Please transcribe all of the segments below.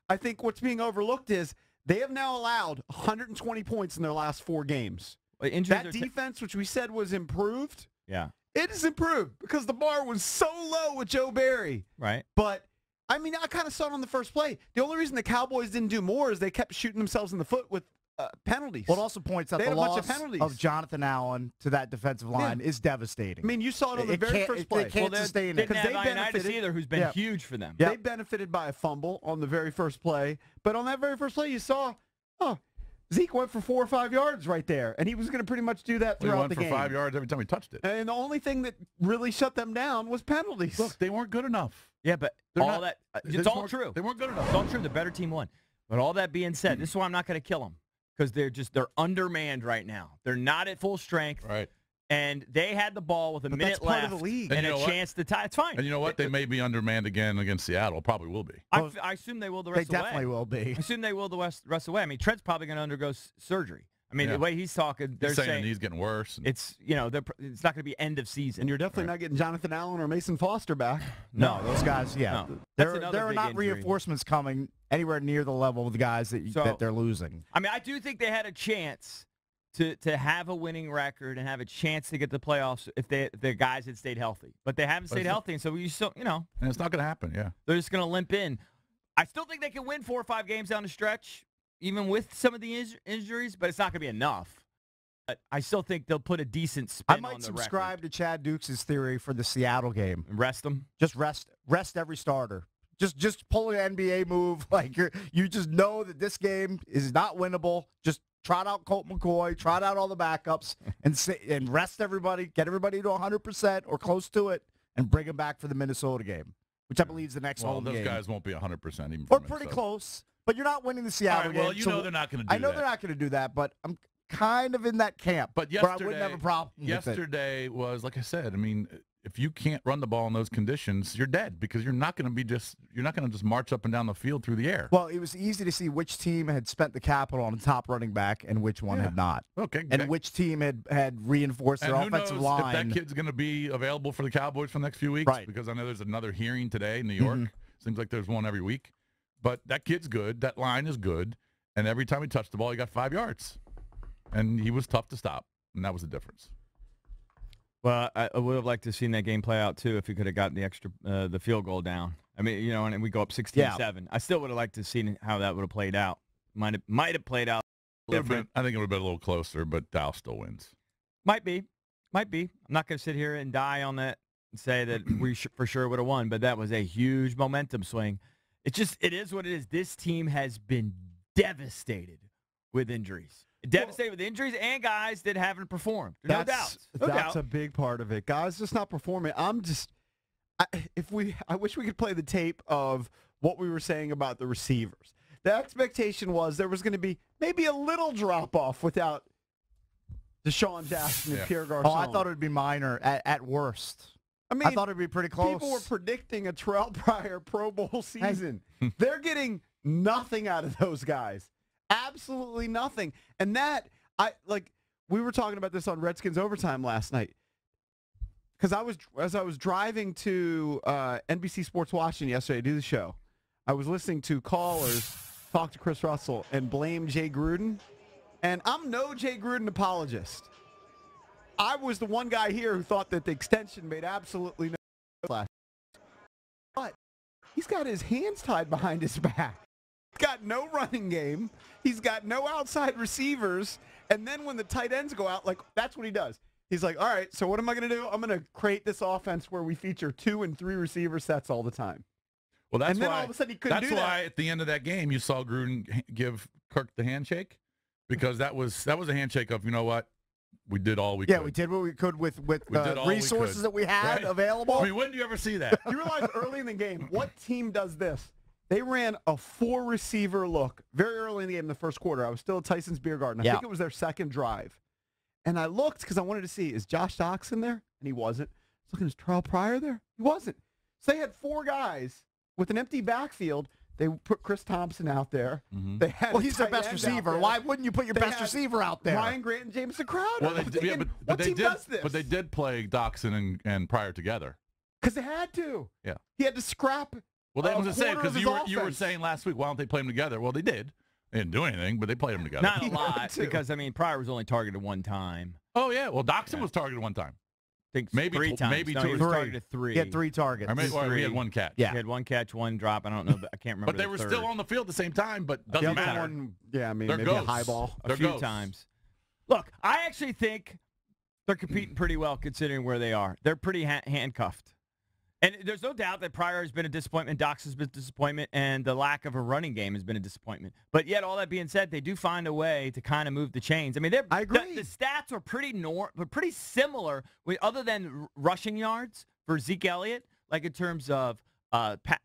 I think what's being overlooked is they have now allowed 120 points in their last 4 games. That defense, which we said was improved, it is improved because the bar was so low with Joe Barry. Right. But, I mean, I kind of saw it on the first play. The only reason the Cowboys didn't do more is they kept shooting themselves in the foot with penalties. Well, it also points out the loss of Jonathan Allen to that defensive line is devastating. I mean, you saw it on the very first play. They can't sustain it. Because they benefited either, who's been huge for them. They benefited by a fumble on the very first play. But on that very first play, you saw, Zeke went for 4 or 5 yards right there, and he was going to pretty much do that throughout the game. He went for 5 yards every time he touched it. And the only thing that really shut them down was penalties. Look, they weren't good enough. Yeah, but it's all true. They weren't good enough. It's all true. The better team won. But all that being said, this is why I'm not going to kill them. Because they're undermanned right now. They're not at full strength. Right. And they had the ball with a minute left of the league. and a chance to tie. It's fine. And you know what? They may be undermanned again against Seattle. Probably will be. I assume they will the rest of the way. They definitely will be. I assume they will the rest of the way. I mean, Trent's probably going to undergo surgery. I mean, the way he's talking, they're saying he's getting worse. It's it's not going to be end of season. And you're definitely not getting Jonathan Allen or Mason Foster back. No, those guys, No. There are not reinforcements coming anywhere near the level of the guys that they're losing. I mean, I do think they had a chance to have a winning record and have a chance to get the playoffs if their guys had stayed healthy. But they haven't stayed healthy, and so you still, And it's not going to happen, They're just going to limp in. I still think they can win 4 or 5 games down the stretch, even with some of the injuries, but it's not going to be enough. But I still think they'll put a decent spin on the record. I might subscribe to Chad Dukes' theory for the Seattle game. Rest them? Just rest every starter. Just pull an NBA move. Like you just know that this game is not winnable. Just trot out Colt McCoy, trot out all the backups, and rest everybody, get everybody to 100% or close to it, and bring them back for the Minnesota game, which I believe is the next home game. Those guys won't be 100% even. Or pretty close. But you're not winning the Seattle game. Well, you know they're not going to do that. I know they're not going to do that, but I'm kind of in that camp. But where I wouldn't have a problem with it. Yesterday was, like I said, I mean, if you can't run the ball in those conditions, you're dead because you're not going to just march up and down the field through the air. Well, it was easy to see which team had spent the capital on a top running back and which one had not. Okay. And which team had reinforced their offensive line. If that kid's going to be available for the Cowboys for the next few weeks, right? Because I know there's another hearing today in New York. Seems like there's one every week. But that kid's good. That line is good. And every time he touched the ball, he got 5 yards. And he was tough to stop. And that was the difference. Well, I would have liked to have seen that game play out, too, if he could have gotten the field goal down. I mean, and we go up 16-7. I still would have liked to have seen how that would have played out. Might have played out different. I think it would have been a little closer, but Dallas still wins. Might be. I'm not going to sit here and die on that and say that we for sure would have won, but that was a huge momentum swing. It is what it is. This team has been devastated with injuries. Devastated with injuries and guys that haven't performed. No doubt. That's a big part of it. Guys just not performing. I wish we could play the tape of what we were saying about the receivers. The expectation was there was going to be maybe a little drop-off without Deshaun Jackson and Pierre Garçon. Oh, I thought it would be minor at worst. I mean, I thought it would be pretty close. People were predicting a Terrell Pryor Pro Bowl season. They're getting nothing out of those guys. Absolutely nothing. And we were talking about this on Redskins Overtime last night. Because as I was driving to NBC Sports Washington yesterday to do the show, I was listening to callers talk to Chris Russell and blame Jay Gruden. And I'm no Jay Gruden apologist. I was the one guy here who thought that the extension made absolutely no sense. But he's got his hands tied behind his back. He's got no running game. He's got no outside receivers. And then when the tight ends go out, that's what he does. He's like, all right, so what am I going to do? I'm going to create this offense where we feature 2 and 3 receiver sets all the time. Well, that's then why, all of a sudden he couldn't do that. That's why at the end of that game you saw Gruden give Kirk the handshake, because that was a handshake of, you know what, we did all we could. Yeah, we did what we could with the resources that we had available. I mean, when do you ever see that? You realize early in the game, what team does this? They ran a 4-receiver look very early in the game in the first quarter. I was still at Tyson's Beer Garden. I think it was their second drive. And I looked because I wanted to see, is Josh Doxson there? And he wasn't. I was looking, is Terrell Pryor there? He wasn't. So they had 4 guys with an empty backfield. They put Chris Thompson out there. Mm-hmm. They had he's their best receiver. Why wouldn't you put your best receiver out there? Ryan Grant and Jameson Crowder. Well, what team does this? But they did play Doxson and Pryor together. Because they had to. Yeah. He had to scrap Well, that was a to say quarter of because his you were offense. saying last week, why don't they play them together? Well, they did. They didn't do anything, but they played them together. Not a lot, too. because, I mean, Pryor was only targeted one time. Oh yeah. Well, Doxson was targeted one time. I think Maybe three times. maybe No, two he or was three. targeted 3. He had 3 targets. Or he had Three. one catch. Yeah. He had 1 catch, 1 drop. I don't know. I can't remember. But they the were third. still on the field at the same time. But The doesn't other matter. one, yeah, I mean, They're maybe a ghosts. high ball. a They're few ghosts. times. Look, I actually think they're competing pretty well considering where they are. They're pretty handcuffed. And there's no doubt that Pryor has been a disappointment, Dox has been a disappointment, and the lack of a running game has been a disappointment. But yet, all that being said, they do find a way to kind of move the chains. I mean, I agree. The stats are pretty similar, other than rushing yards for Zeke Elliott, like in terms of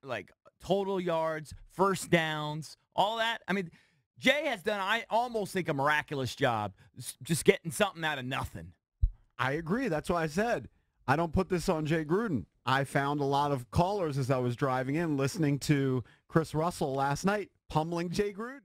like total yards, first downs, all that. I mean, Jay has done, I almost think, a miraculous job just getting something out of nothing. I agree. That's why I said I don't put this on Jay Gruden. I found a lot of callers as I was driving in listening to Chris Russell last night pummeling Jay Gruden.